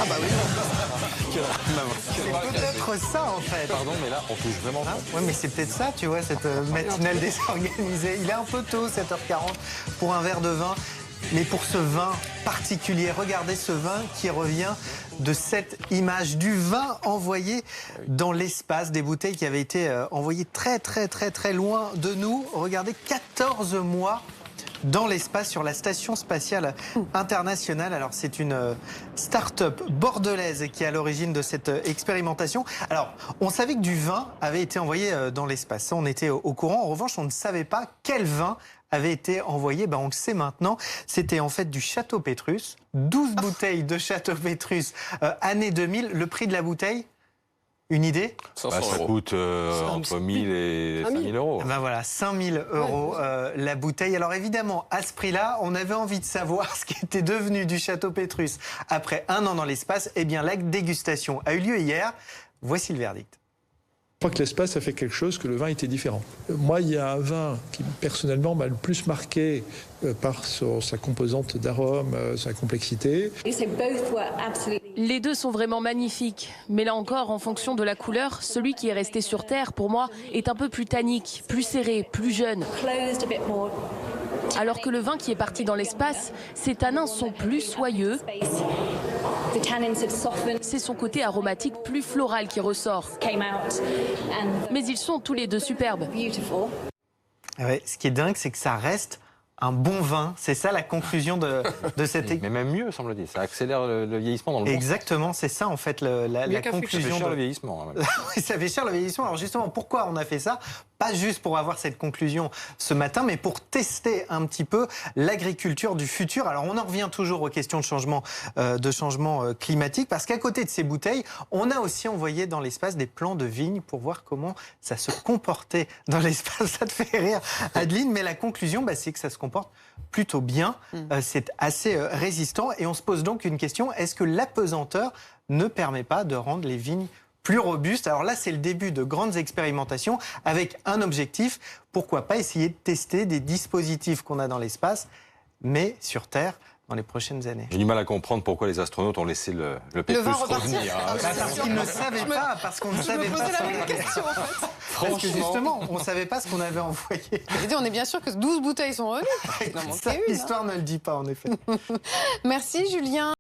bah oui. C'est peut-être ça en fait. Pardon, mais là, on touche vraiment pas. Oui, mais c'est peut-être ça, tu vois, cette matinale désorganisée. Il est un peu tôt, 7h40, pour un verre de vin. Mais pour ce vin particulier, regardez ce vin qui revient de cette image du vin envoyé dans l'espace, des bouteilles qui avaient été envoyées très loin de nous. Regardez, 14 mois dans l'espace sur la station spatiale internationale. Alors c'est une start-up bordelaise qui est à l'origine de cette expérimentation. Alors on savait que du vin avait été envoyé dans l'espace, ça on était au courant. En revanche on ne savait pas quel vin avait été envoyé, on le sait maintenant. C'était en fait du Château Pétrus, 12 bouteilles de Château Pétrus, année 2000. Le prix de la bouteille, une idée? Ça coûte entre 1000 et 5000 euros. Voilà, 5000 euros la bouteille. Alors évidemment, à ce prix-là, on avait envie de savoir ce qui était devenu du Château Pétrus après un an dans l'espace. Eh bien, la dégustation a eu lieu hier. Voici le verdict. Je crois que l'espace a fait quelque chose, que le vin était différent. Moi, il y a un vin qui, personnellement, m'a le plus marqué par sa composante d'arôme, sa complexité. Les deux sont vraiment magnifiques. Mais là encore, en fonction de la couleur, celui qui est resté sur Terre, pour moi, est un peu plus tannique, plus serré, plus jeune. Alors que le vin qui est parti dans l'espace, ses tanins sont plus soyeux. C'est son côté aromatique plus floral qui ressort. Mais ils sont tous les deux superbes. Ouais, ce qui est dingue, c'est que ça reste un bon vin. C'est ça la conclusion de cette... Mais même mieux, semble-t-il. Ça accélère le vieillissement dans le bon sens. Exactement, c'est ça en fait la conclusion. Ça fait cher le vieillissement. Oui, ça fait cher le vieillissement. Alors justement, pourquoi on a fait ça? Pas juste pour avoir cette conclusion ce matin, mais pour tester un petit peu l'agriculture du futur. Alors on en revient toujours aux questions de changement climatique, parce qu'à côté de ces bouteilles, on a aussi envoyé dans l'espace des plants de vignes pour voir comment ça se comportait dans l'espace. Ça te fait rire, Adeline, mais la conclusion, c'est que ça se comporte plutôt bien. C'est assez résistant, et on se pose donc une question: est-ce que l'apesanteur ne permet pas de rendre les vignes plus robuste? Alors là, c'est le début de grandes expérimentations avec un objectif. Pourquoi pas essayer de tester des dispositifs qu'on a dans l'espace, mais sur Terre, dans les prochaines années. J'ai du mal à comprendre pourquoi les astronautes ont laissé le Pétrus revenir. Parce qu'ils ne savaient pas, parce qu'on ne savait pas. Je me posais la même question, en fait. Parce que justement, on ne savait pas ce qu'on avait envoyé. J'ai dit, on est bien sûr que 12 bouteilles sont revenues. L'histoire ne le dit pas, en effet. Merci, Julien.